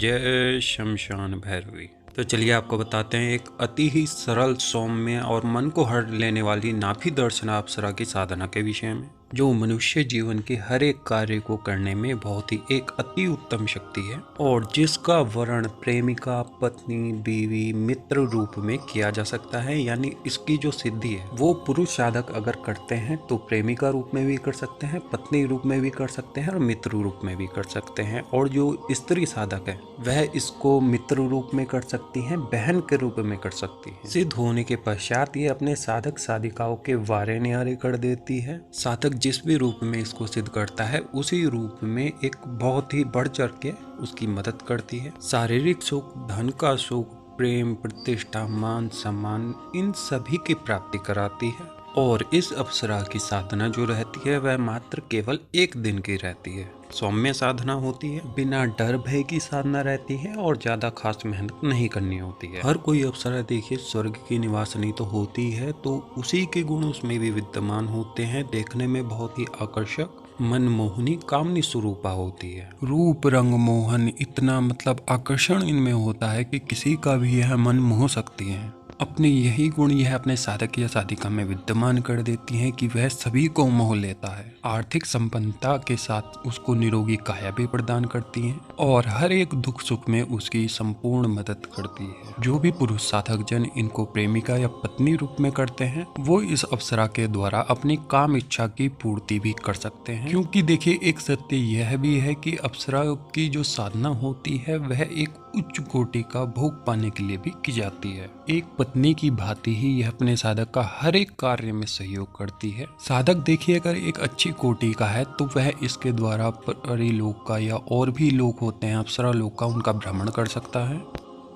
जय शमशान भैरवी। तो चलिए आपको बताते हैं एक अति ही सरल, सौम्य और मन को हर लेने वाली नाभि दर्शना अप्सरा की साधना के विषय में, जो मनुष्य जीवन के हर एक कार्य को करने में बहुत ही एक अति उत्तम शक्ति है और जिसका वर्ण प्रेमिका, पत्नी, बीवी, मित्र रूप में किया जा सकता है। यानी इसकी जो सिद्धि है वो पुरुष साधक अगर करते हैं तो प्रेमिका रूप में भी कर सकते हैं, पत्नी रूप में भी कर सकते हैं और मित्र रूप में भी कर सकते हैं। और जो स्त्री साधक है वह इसको मित्र रूप में कर सकती हैं, बहन के रूप में कर सकती है। सिद्ध होने के पश्चात ये अपने साधक साधिकाओं के वारे न्यारे कर देती है। साधक जिस भी रूप में इसको सिद्ध करता है उसी रूप में एक बहुत ही बढ़ चढ़ के उसकी मदद करती है। शारीरिक सुख, धन का सुख, प्रेम, प्रतिष्ठा, मान सम्मान, इन सभी की प्राप्ति कराती है। और इस अप्सरा की साधना जो रहती है वह मात्र केवल एक दिन की रहती है। सौम्य साधना होती है, बिना डर भय की साधना रहती है और ज्यादा खास मेहनत नहीं करनी होती है। हर कोई अप्सरा देखिए स्वर्ग की निवासिनी तो होती है, तो उसी के गुण उसमें भी विद्यमान होते हैं। देखने में बहुत ही आकर्षक, मनमोहनी, कामनी स्वरूपा होती है। रूप रंग मोहन, इतना मतलब आकर्षण इनमें होता है कि किसी का भी यह मन मोह सकती है। अपने यही गुण यह अपने साधक या साधिका में विद्यमान कर देती हैं कि वह सभी को मोह लेता है। आर्थिक संपन्नता के साथ उसको निरोगी काया भी प्रदान करती हैं और हर एक दुख सुख में उसकी संपूर्ण मदद करती है। जो भी पुरुष साधक जन इनको प्रेमिका या पत्नी रूप में करते हैं वो इस अप्सरा के द्वारा अपनी काम इच्छा की पूर्ति भी कर सकते हैं। क्योंकि देखिए एक सत्य यह भी है कि अप्सरा की जो साधना होती है वह एक उच्च कोटि का भोग पाने के लिए भी की जाती है। एक पत्नी की भांति ही यह अपने साधक का हर एक कार्य में सहयोग करती है। साधक देखिए अगर एक अच्छी कोटि का है तो वह इसके द्वारा परिलोक का या और भी लोग होते हैं अप्सरा लोक का, उनका भ्रमण कर सकता है।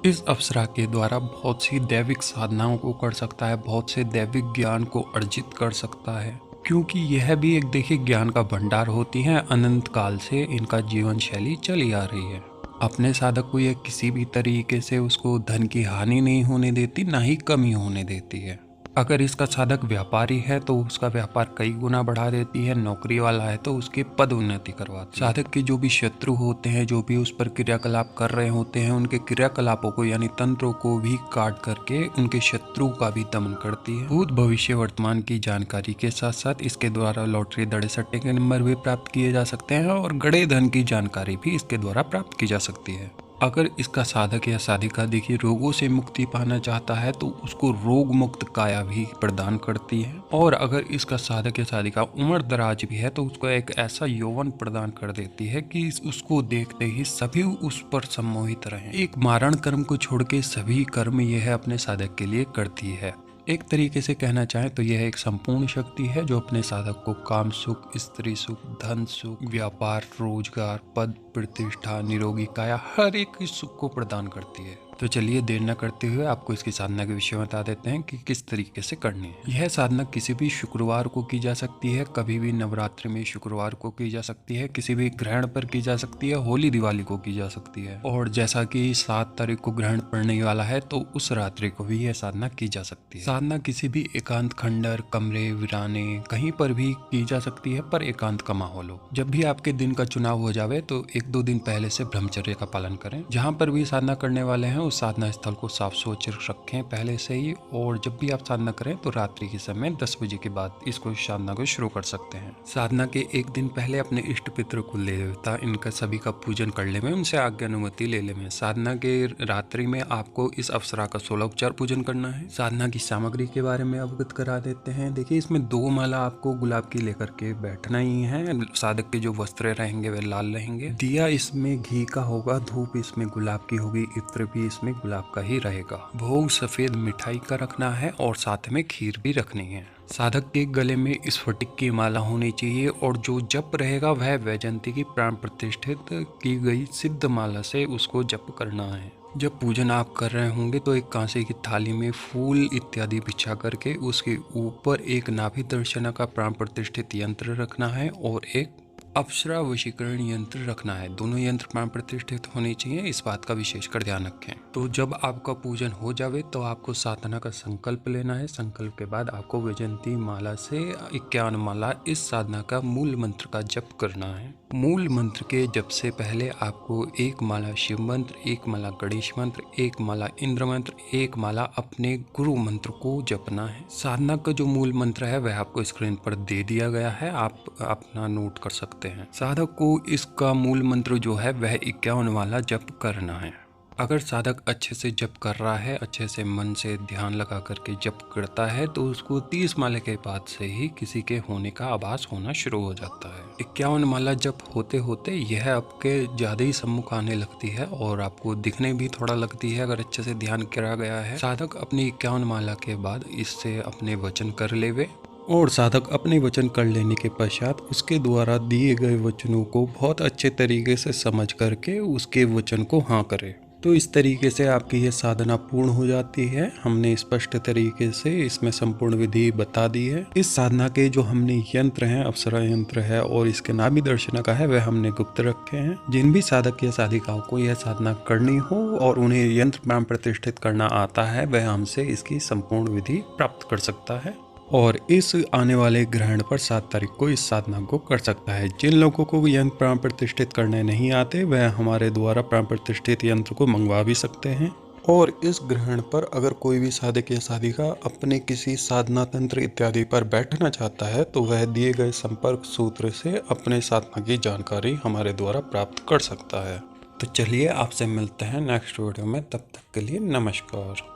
इस अप्सरा के द्वारा बहुत सी दैविक साधनाओं को कर सकता है, बहुत से दैविक ज्ञान को अर्जित कर सकता है। क्योंकि यह भी एक देखिए ज्ञान का भंडार होती है। अनंत काल से इनका जीवन शैली चली आ रही है। अपने साधक को यह किसी भी तरीके से उसको धन की हानि नहीं होने देती, ना ही कमी होने देती है। अगर इसका साधक व्यापारी है तो उसका व्यापार कई गुना बढ़ा देती है, नौकरी वाला है तो उसके पद उन्नति करवाती है। साधक के जो भी शत्रु होते हैं, जो भी उस पर क्रियाकलाप कर रहे होते हैं, उनके क्रियाकलापों को यानी तंत्रों को भी काट करके उनके शत्रु का भी दमन करती है। भूत भविष्य वर्तमान की जानकारी के साथ साथ इसके द्वारा लॉटरी, दड़े सट्टे के नंबर भी प्राप्त किए जा सकते हैं और गड़े धन की जानकारी भी इसके द्वारा प्राप्त की जा सकती है। अगर इसका साधक या साधिका देखिए रोगों से मुक्ति पाना चाहता है तो उसको रोग मुक्त काया भी प्रदान करती है। और अगर इसका साधक या साधिका उम्र दराज भी है तो उसको एक ऐसा यौवन प्रदान कर देती है कि उसको देखते ही सभी उस पर सम्मोहित रहें। एक मारण कर्म को छोड़ के सभी कर्म यह अपने साधक के लिए करती है। एक तरीके से कहना चाहें तो यह एक संपूर्ण शक्ति है जो अपने साधक को काम सुख, स्त्री सुख, धन सुख, व्यापार, रोजगार, पद, प्रतिष्ठा, निरोगी काया, हर एक सुख को प्रदान करती है। तो चलिए देर न करते हुए आपको इसकी साधना के विषय में बता देते हैं कि किस तरीके से करनी है। यह साधना किसी भी शुक्रवार को की जा सकती है, कभी भी नवरात्रि में शुक्रवार को की जा सकती है, किसी भी ग्रहण पर की जा सकती है, होली दिवाली को की जा सकती है। और जैसा कि 7 तारीख को ग्रहण पड़ने वाला है तो उस रात्रि को भी यह साधना की जा सकती है। साधना किसी भी एकांत खंडर, कमरे, वीराने कहीं पर भी की जा सकती है, पर एकांत का माहौल हो। जब भी आपके दिन का चुनाव हो जावे तो 1-2 दिन पहले से ब्रह्मचर्य का पालन करें। जहाँ पर भी साधना करने वाले हैं उस साधना स्थल को साफ स्वच्छ रखें पहले से ही। और जब भी आप साधना करें तो रात्रि के समय 10 बजे के बाद इसको साधना को शुरू कर सकते हैं। साधना के एक दिन पहले अपने इष्ट पितृ कुल देवता इनका सभी का पूजन कर ले में, उनसे आज्ञा अनुमति ले ले में। साधना के रात्रि में आपको इस अप्सरा का 16 उपचार पूजन करना है। साधना की सामग्री के बारे में अवगत करा देते हैं। देखिए इसमें 2 माला आपको गुलाब की लेकर के बैठना ही है। साधक के जो वस्त्र रहेंगे वे लाल रहेंगे। दिया इसमें घी का होगा, धूप इसमें गुलाब की होगी, इत्र भी इसमें गुलाब का ही रहेगा। भोग सफेद मिठाई का रखना है और साथ में खीर भी रखनी है। साधक के गले में स्फटिक की माला होनी चाहिए और जो जप रहेगा वह वैजयंती की प्राण प्रतिष्ठित की गई सिद्ध माला से उसको जप करना है। जब पूजन आप कर रहे होंगे तो एक कांसे की थाली में फूल इत्यादि बिछा करके उसके ऊपर एक नाभि दर्शना का प्राण प्रतिष्ठित यंत्र रखना है और एक अप्सरा वशीकरण यंत्र रखना है। दोनों यंत्र प्राण प्रतिष्ठित होने चाहिए, इस बात का विशेषकर ध्यान रखें। तो जब आपका पूजन हो जावे तो आपको साधना का संकल्प लेना है। संकल्प के बाद आपको वैजयंती माला से 51 माला इस साधना का मूल मंत्र का जप करना है। मूल मंत्र के जप से पहले आपको एक माला शिव मंत्र, एक माला गणेश मंत्र, एक माला इंद्र मंत्र, एक माला अपने गुरु मंत्र को जपना है। साधना का जो मूल मंत्र है वह आपको स्क्रीन पर दे दिया गया है, आप अपना नोट कर सकते हैं। साधक को इसका मूल मंत्र जो है वह 51 वाला जप करना है। अगर साधक अच्छे से जप कर रहा है, अच्छे से मन से ध्यान लगा करके जप करता है, तो उसको 30 माले के बाद से ही किसी के होने का आभास होना शुरू हो जाता है। 51 माला जप होते होते यह आपके ज़्यादा ही सम्मुख आने लगती है और आपको दिखने भी थोड़ा लगती है अगर अच्छे से ध्यान करा गया है। साधक अपनी 51 माला के बाद इससे अपने वचन कर लेवे और साधक अपने वचन कर लेने के पश्चात उसके द्वारा दिए गए वचनों को बहुत अच्छे तरीके से समझ करके उसके वचन को हाँ करे। तो इस तरीके से आपकी ये साधना पूर्ण हो जाती है। हमने स्पष्ट तरीके से इसमें संपूर्ण विधि बता दी है। इस साधना के जो हमने यंत्र हैं, अप्सरा यंत्र है और इसके नाभि दर्शन का है, वह हमने गुप्त रखे हैं। जिन भी साधक या साधिकाओं को यह साधना करनी हो और उन्हें यंत्र प्राण प्रतिष्ठित करना आता है, वह हमसे इसकी संपूर्ण विधि प्राप्त कर सकता है और इस आने वाले ग्रहण पर 7 तारीख को इस साधना को कर सकता है। जिन लोगों को यंत्र प्राण प्रतिष्ठित करने नहीं आते, वह हमारे द्वारा प्राण प्रतिष्ठित यंत्र को मंगवा भी सकते हैं। और इस ग्रहण पर अगर कोई भी साधक या साधिका अपने किसी साधना तंत्र इत्यादि पर बैठना चाहता है, तो वह दिए गए संपर्क सूत्र से अपने साधना की जानकारी हमारे द्वारा प्राप्त कर सकता है। तो चलिए आपसे मिलते हैं नेक्स्ट वीडियो में, तब तक के लिए नमस्कार।